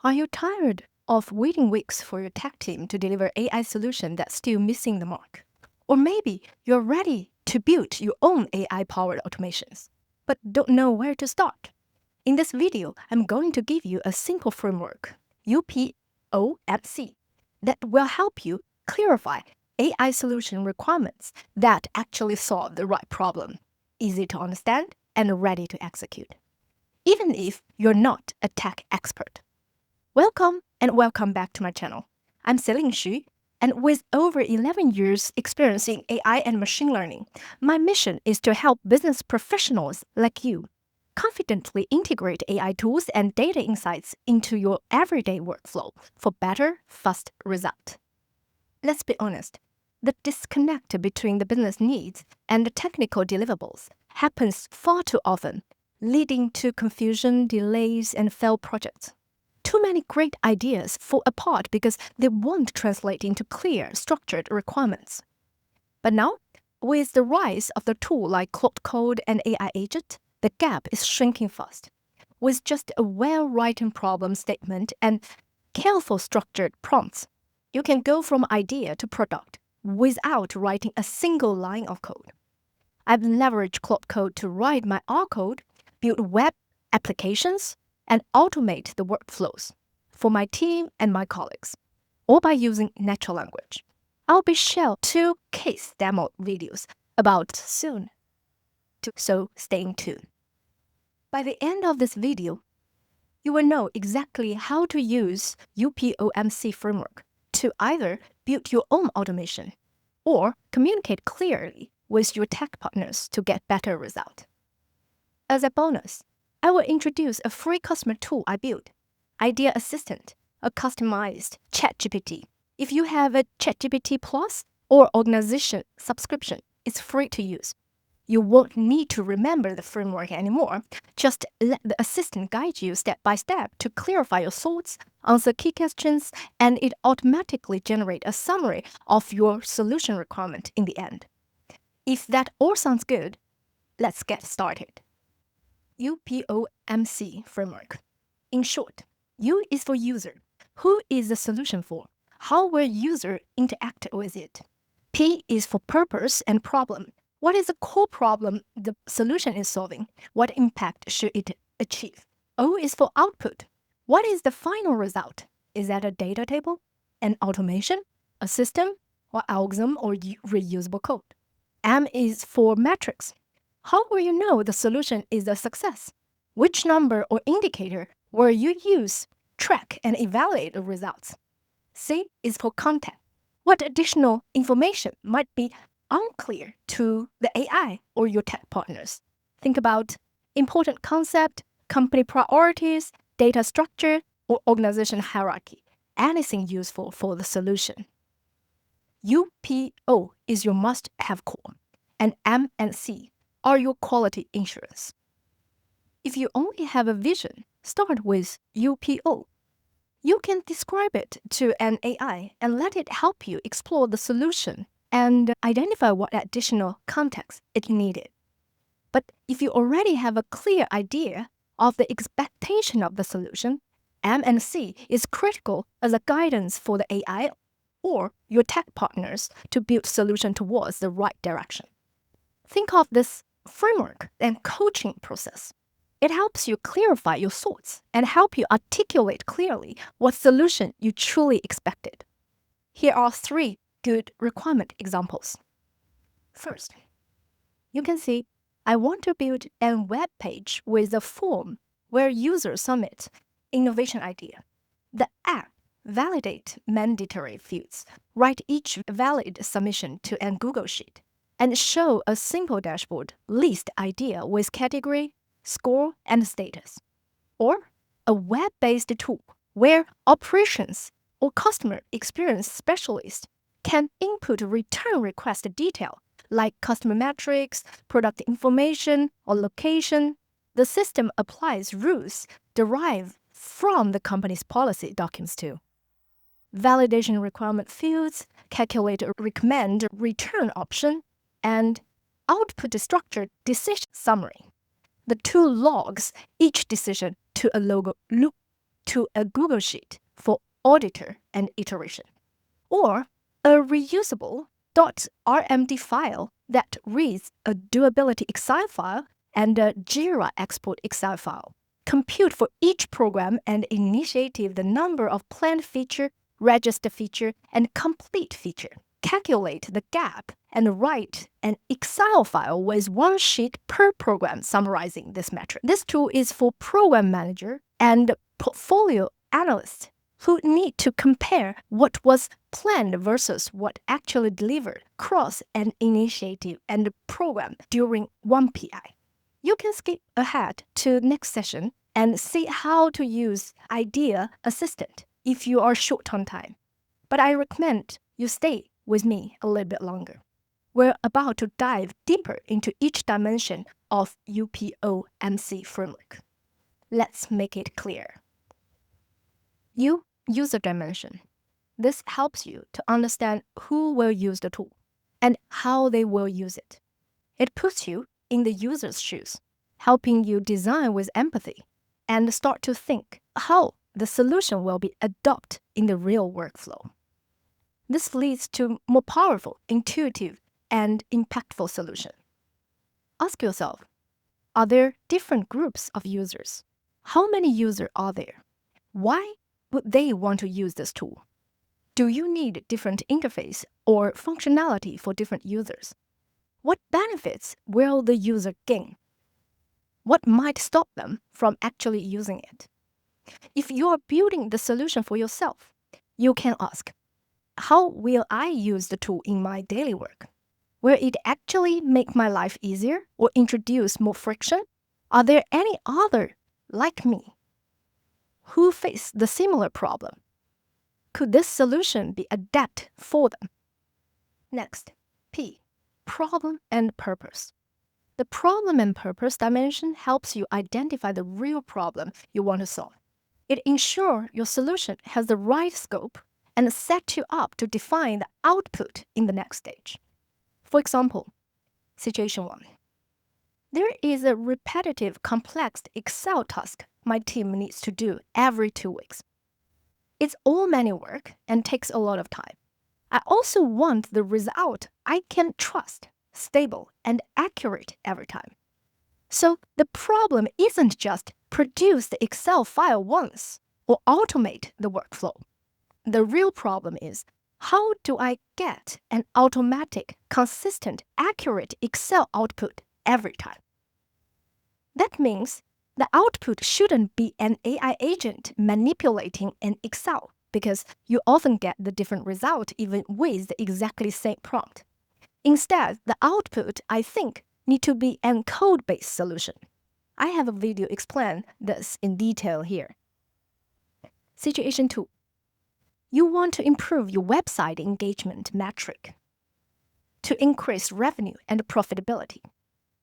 Are you tired of waiting weeks for your tech team to deliver AI solution that's still missing the mark? Or maybe you're ready to build your own AI-powered automations, but don't know where to start. In this video, I'm going to give you a simple framework, UPOMC, that will help you clarify AI solution requirements that actually solve the right problem, easy to understand and ready to execute, even if you're not a tech expert. Welcome back to my channel. I'm Celine Xu, and with over 11 years experience in AI and machine learning, my mission is to help business professionals like you confidently integrate AI tools and data insights into your everyday workflow for better, fast results. Let's be honest, the disconnect between the business needs and the technical deliverables happens far too often, leading to confusion, delays, and failed projects. Too many great ideas fall apart because they won't translate into clear, structured requirements. But now, with the rise of the tool like Claude Code and AI agent, the gap is shrinking fast. With just a well-written problem statement and careful structured prompts, you can go from idea to product without writing a single line of code. I've leveraged Claude Code to write my R code, build web applications, and automate the workflows for my team and my colleagues, all by using natural language. I'll be sharing 2 case demo videos about soon, so stay tuned. By the end of this video, you will know exactly how to use UPOMC Framework to either build your own automation or communicate clearly with your tech partners to get better results. As a bonus, I will introduce a free customer tool I built, Idea Assistant, a customized ChatGPT. If you have a ChatGPT Plus or organization subscription, it's free to use. You won't need to remember the framework anymore. Just let the assistant guide you step by step to clarify your thoughts, answer key questions, and it automatically generates a summary of your solution requirement in the end. If that all sounds good, let's get started. UPOMC Framework. In short, U is for user. Who is the solution for? How will user interact with it? P is for purpose and problem. What is the core problem the solution is solving? What impact should it achieve? O is for output. What is the final result? Is that a data table, an automation, a system, or algorithm or reusable code? M is for metrics. How will you know the solution is a success? Which number or indicator will you use, track, and evaluate the results? C is for content. What additional information might be unclear to the AI or your tech partners? Think about important concept, company priorities, data structure, or organization hierarchy. Anything useful for the solution. UPO is your must-have core, and M and C are your quality insurance. If you only have a vision, start with UPO. You can describe it to an AI and let it help you explore the solution and identify what additional context it needed. But if you already have a clear idea of the expectation of the solution, M and C is critical as a guidance for the AI or your tech partners to build solution towards the right direction. Think of this framework and coaching process. It helps you clarify your thoughts and help you articulate clearly what solution you truly expected. Here are 3 good requirement examples. First, you can see I want to build a web page with a form where users submit innovation idea. The app validate mandatory fields, write each valid submission to a Google Sheet, and show a simple dashboard list idea with category, score, and status. Or a web-based tool where operations or customer experience specialists can input return request detail like customer metrics, product information, or location. The system applies rules derived from the company's policy documents too. Validation requirement fields, calculate a recommend return option, and output structured decision summary. The tool logs each decision to a logo loop. to a Google Sheet for auditor and iteration, or a reusable .rmd file that reads a doability Excel file and a Jira export Excel file. Compute for each program and initiative the number of planned feature, register feature, and complete feature. Calculate the gap and write an Excel file with one sheet per program summarizing this metric. This tool is for program manager and portfolio analysts who need to compare what was planned versus what actually delivered across an initiative and program during one PI. You can skip ahead to next session and see how to use Idea Assistant if you are short on time. But I recommend you stay with me a little bit longer. We're about to dive deeper into each dimension of UPOMC Framework. Let's make it clear. User dimension. This helps you to understand who will use the tool and how they will use it. It puts you in the user's shoes, helping you design with empathy and start to think how the solution will be adopted in the real workflow. This leads to more powerful, intuitive, and impactful solutions. Ask yourself, are there different groups of users? How many users are there? Why would they want to use this tool? Do you need different interface or functionality for different users? What benefits will the user gain? What might stop them from actually using it? If you are building the solution for yourself, you can ask, how will I use the tool in my daily work? Will it actually make my life easier or introduce more friction? Are there any other like me who face the similar problem? Could this solution be adapted for them? Next, P, problem and purpose. The problem and purpose dimension helps you identify the real problem you want to solve. It ensures your solution has the right scope and sets you up to define the output in the next stage. For example, situation 1. There is a repetitive, complex Excel task my team needs to do every 2 weeks. It's all manual work and takes a lot of time. I also want the result I can trust, stable, and accurate every time. So the problem isn't just produce the Excel file once or automate the workflow. The real problem is, how do I get an automatic, consistent, accurate Excel output every time? That means the output shouldn't be an AI agent manipulating an Excel, because you often get the different result even with the exactly same prompt. Instead, the output, I think, need to be a code-based solution. I have a video explain this in detail here. Situation 2. You want to improve your website engagement metric to increase revenue and profitability.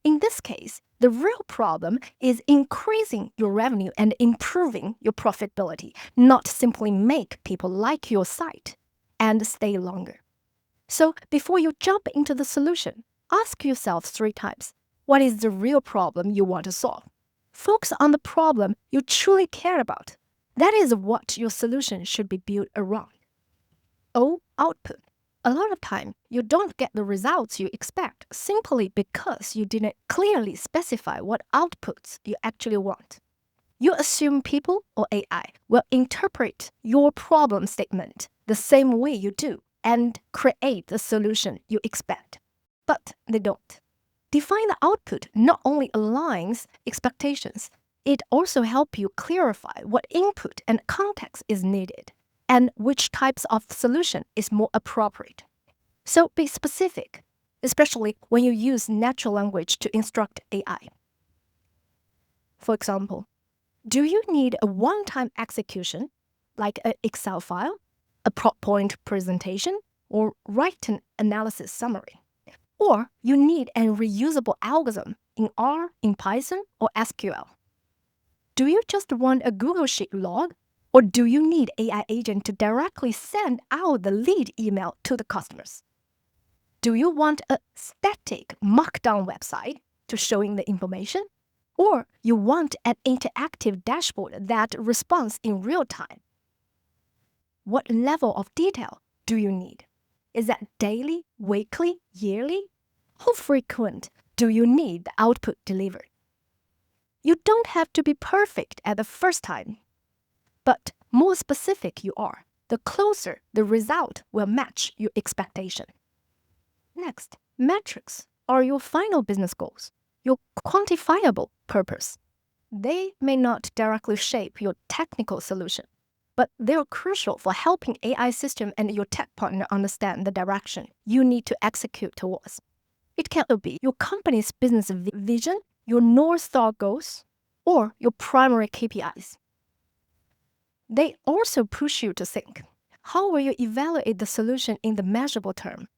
In this case, the real problem is increasing your revenue and improving your profitability, not simply make people like your site and stay longer. So before you jump into the solution, ask yourself 3 times, what is the real problem you want to solve? Focus on the problem you truly care about. That is what your solution should be built around. O, output. A lot of time, you don't get the results you expect simply because you didn't clearly specify what outputs you actually want. You assume people or AI will interpret your problem statement the same way you do and create the solution you expect. But they don't. Define the output not only aligns expectations, it also helps you clarify what input and context is needed and which types of solution is more appropriate. So be specific, especially when you use natural language to instruct AI. For example, do you need a one-time execution, like an Excel file, a PowerPoint presentation, or written analysis summary? Or you need a reusable algorithm in R, in Python, or SQL? Do you just want a Google Sheet log? Or do you need AI agent to directly send out the lead email to the customers? Do you want a static markdown website to showing the information? Or you want an interactive dashboard that responds in real time. What level of detail do you need? Is that daily, weekly, yearly? How frequent do you need the output delivered? You don't have to be perfect at the first time, but more specific you are, the closer the result will match your expectation. Next, metrics are your final business goals, your quantifiable purpose. They may not directly shape your technical solution, but they're crucial for helping AI system and your tech partner understand the direction you need to execute towards. It can be your company's business vision, your North Star goals, or your primary KPIs. They also push you to think, how will you evaluate the solution in the measurable term?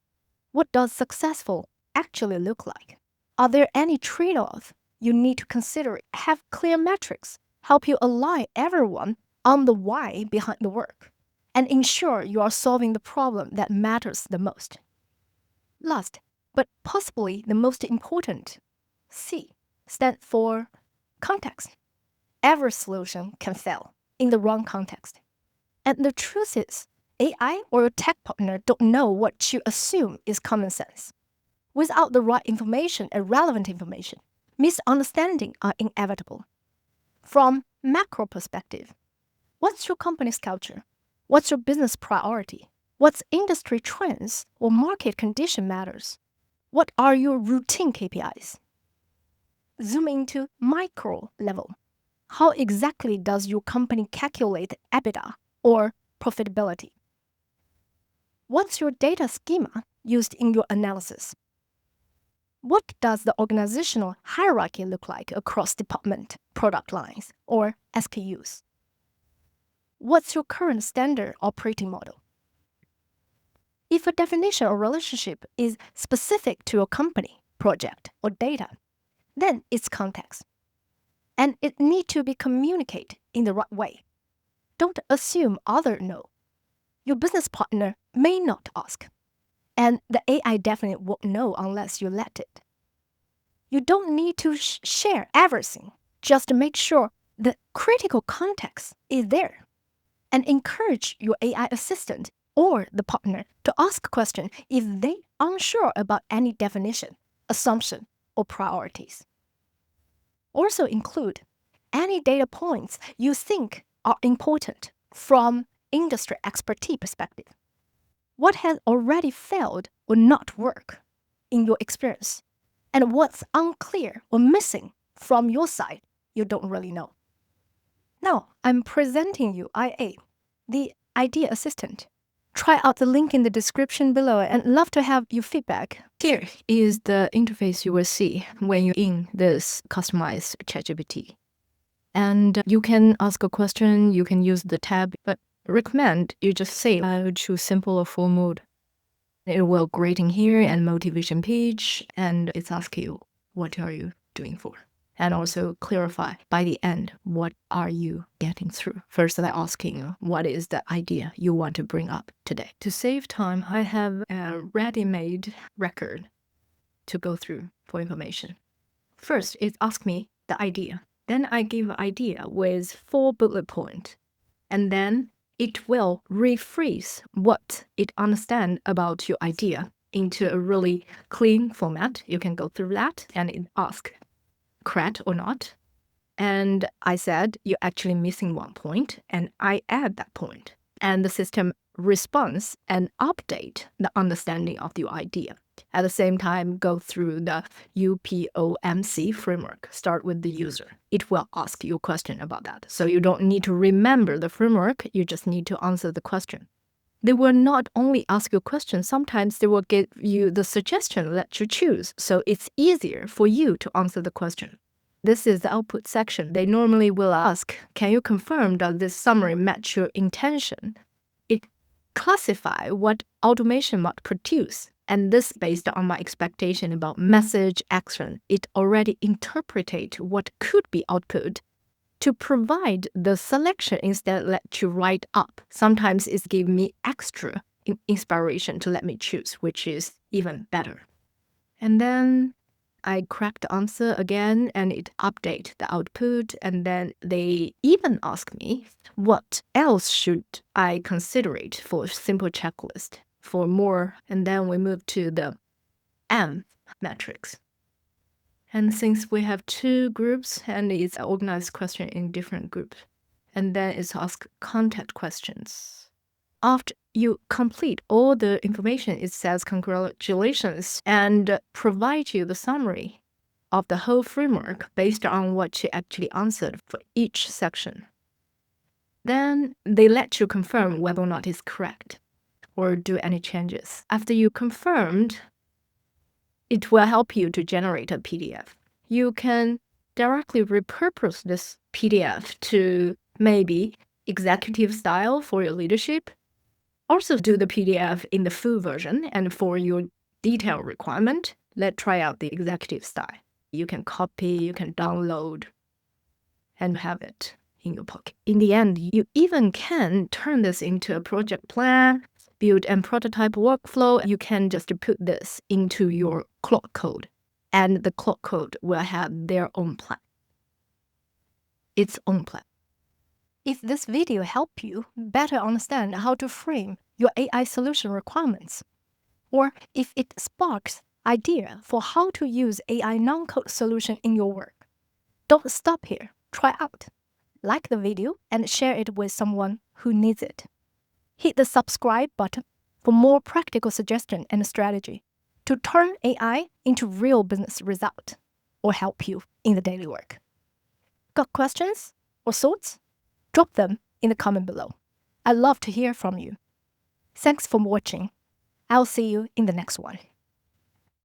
What does successful actually look like? Are there any trade-offs you need to consider? Have clear metrics, help you align everyone on the why behind the work, and ensure you are solving the problem that matters the most. Last, but possibly the most important, C stands for context. Every solution can fail in the wrong context. And the truth is, AI or your tech partner don't know what you assume is common sense. Without the right information and relevant information, misunderstandings are inevitable. From macro perspective, what's your company's culture? What's your business priority? What's industry trends or market condition matters? What are your routine KPIs? Zoom into micro level. How exactly does your company calculate EBITDA or profitability? What's your data schema used in your analysis? What does the organizational hierarchy look like across department, product lines, or SKUs? What's your current standard operating model? If a definition or relationship is specific to your company, project, or data, then it's context. And it needs to be communicated in the right way. Don't assume others know. Your business partner may not ask, and the AI definitely won't know unless you let it. You don't need to share everything, just make sure the critical context is there. And encourage your AI assistant or the partner to ask questions if they are unsure about any definition, assumption, or priorities. Also include any data points you think are important from industry expertise perspective. What has already failed or not worked in your experience? And what's unclear or missing from your side you don't really know. Now, I'm presenting you IA, the Idea Assistant. Try out the link in the description below and love to have your feedback. Here is the interface you will see when you're in this customized ChatGPT. And you can ask a question, you can use the tab, but recommend you just say, I would choose simple or full mode. It will greeting here and motivation page, and it's asking you, what are you doing for? And also clarify by the end, what are you getting through? First, they're asking you, what is the idea you want to bring up today? To save time, I have a ready-made record to go through for information. First, it asks me the idea. Then I give idea with 4 bullet points. And then it will rephrase what it understands about your idea into a really clean format. You can go through that and it asks, correct or not? And I said, you're actually missing one point, and I add that point. And the system responds and update the understanding of your idea. At the same time, go through the UPOMC framework. Start with the user. It will ask you a question about that. So you don't need to remember the framework, you just need to answer the question. They will not only ask you a question, sometimes they will give you the suggestion that you choose. So it's easier for you to answer the question. This is the output section. They normally will ask, can you confirm that this summary match your intention? It classifies what automation might produce. And this based on my expectation about message action. It already interpreted what could be output to provide the selection instead let you write up. Sometimes it's give me extra inspiration to let me choose, which is even better. And then I crack the answer again and it update the output. And then they even ask me, what else should I consider it for simple checklist for more? And then we move to the M matrix. And since we have 2 groups and it's organized question in different groups, and then it's ask contact questions. After you complete all the information, it says congratulations and provide you the summary of the whole framework based on what you actually answered for each section. Then they let you confirm whether or not it's correct or do any changes. After you confirmed, it will help you to generate a PDF. You can directly repurpose this PDF to maybe executive style for your leadership. Also do the PDF in the full version, and for your detail requirement, let's try out the executive style. You can copy, you can download, and have it in your pocket. In the end, you even can turn this into a project plan, build and prototype workflow. You can just put this into your Claude Code, and the Claude Code will have their own plan. Its own plan. If this video helped you better understand how to frame your AI solution requirements, or if it sparks idea for how to use AI non-code solution in your work, don't stop here. Try out. Like the video and share it with someone who needs it. Hit the subscribe button for more practical suggestion and strategy to turn AI into real business result or help you in the daily work. Got questions or thoughts? Drop them in the comment below. I'd love to hear from you. Thanks for watching. I'll see you in the next one.